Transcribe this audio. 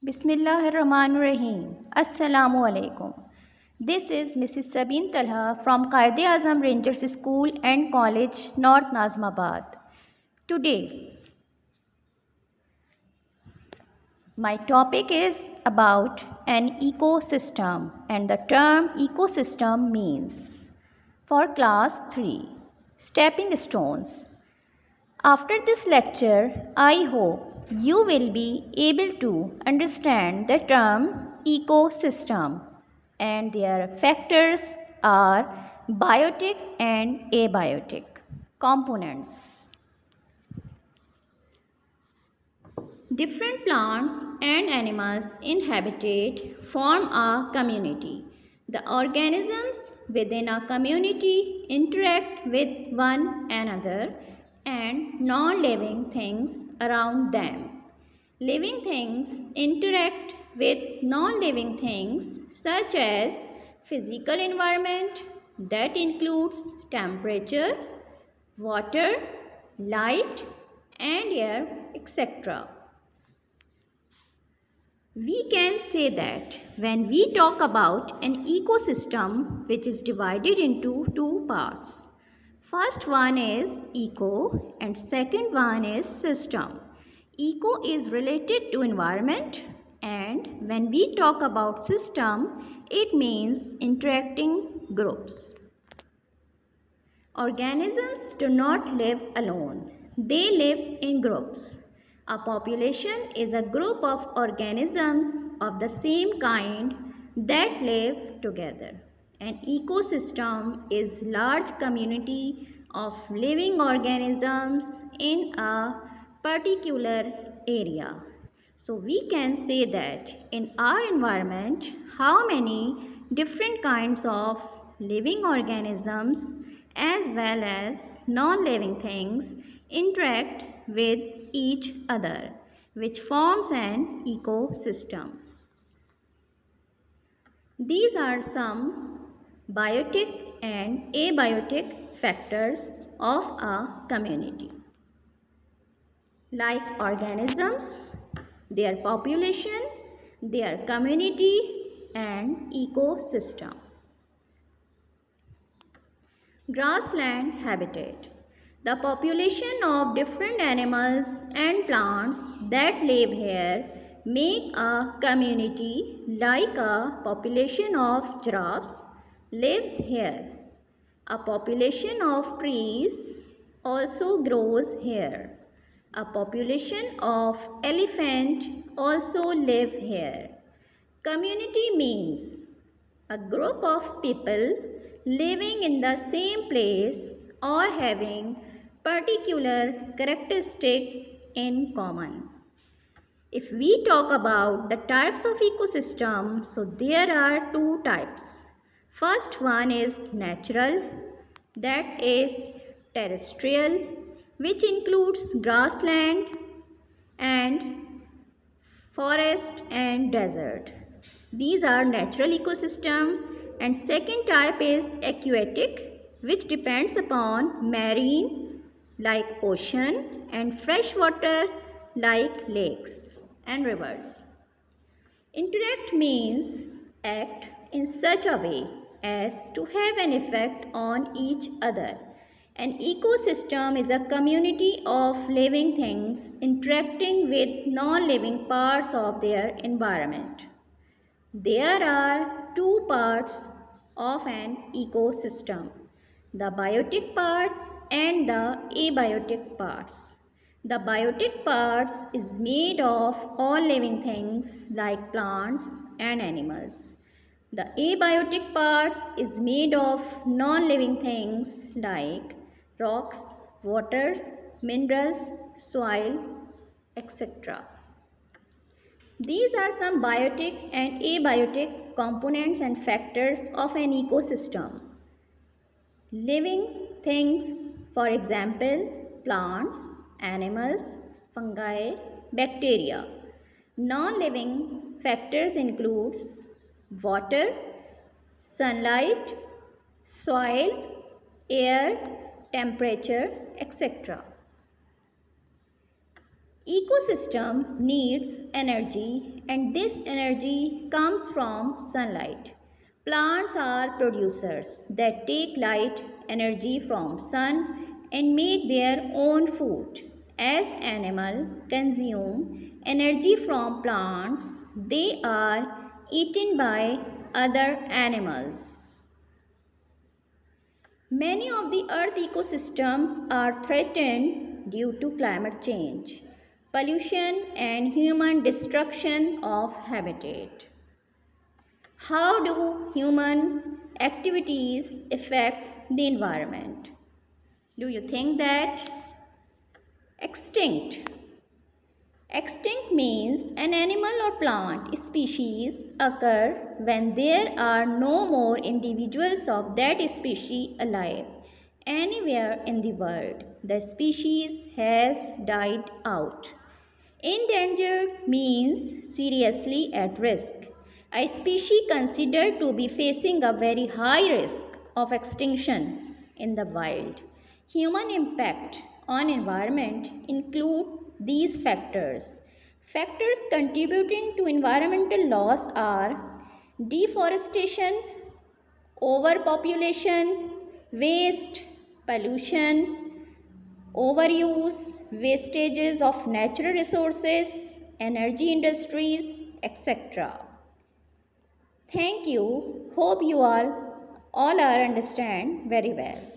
Bismillahirrahmanirrahim. Assalamu alaikum. This is Mrs. Sabeen Talha from Qaid-e-Azam Rangers School and College, North Nazmabad. Today, my topic is about an ecosystem, and the term ecosystem means for class 3 stepping stones. After this lecture, I hope you will be able to understand the term ecosystem, and their factors are biotic and abiotic components. Different plants and animals in habitat form a community. The organisms within a community interact with one another and non-living things around them. Living things interact with non-living things such as physical environment that includes temperature, water, light and air, etc. We can say that when we talk about an ecosystem which is divided into two parts. First one is eco and second one is system. Eco is related to environment, and when we talk about system, it means interacting groups. Organisms do not live alone. They live in groups. A population is a group of organisms of the same kind that live together. An ecosystem is large community of living organisms in a particular area. So we can say that in our environment, how many different kinds of living organisms as well as non-living things interact with each other, which forms an ecosystem. These are some biotic and abiotic factors of a community, like organisms, their population, their community, and ecosystem. Grassland habitat. The population of different animals and plants that live here make a community, like a population of giraffes lives here. A population of trees also grows here. A population of elephant also live here. Community means a group of people living in the same place or having particular characteristic in common. If we talk about the types of ecosystem, so there are two types. First one is natural, that is terrestrial, which includes grassland and forest and desert. These are natural ecosystem, and second type is aquatic, which depends upon marine like ocean and freshwater like lakes and rivers. Interact means act in such a way as to have an effect on each other. An ecosystem is a community of living things interacting with non-living parts of their environment. There are two parts of an ecosystem, the biotic part and the abiotic parts. The biotic parts is made of all living things like plants and animals. The abiotic parts is made of non-living things like rocks, water, minerals, soil, etc. These are some biotic and abiotic components and factors of an ecosystem. Living things, for example, plants, animals, fungi, bacteria. Non-living factors includes water, sunlight, soil, air, temperature, etc. Ecosystem needs energy and this energy comes from sunlight. Plants are producers that take light energy from sun and make their own food. As animals consume energy from plants, they are eaten by other animals. Many of the earth ecosystem are threatened due to climate change, pollution and human destruction of habitat. How do human activities affect the environment? Do you think that extinct? Extinct means an animal or plant species occur when there are no more individuals of that species alive anywhere in the world. The species has died out. Endangered means seriously at risk. A species considered to be facing a very high risk of extinction in the wild. Human impact on environment include these factors. Factors contributing to environmental loss are deforestation, overpopulation, waste, pollution, overuse, wastages of natural resources, energy industries, etc. Thank you. Hope you all are understand very well.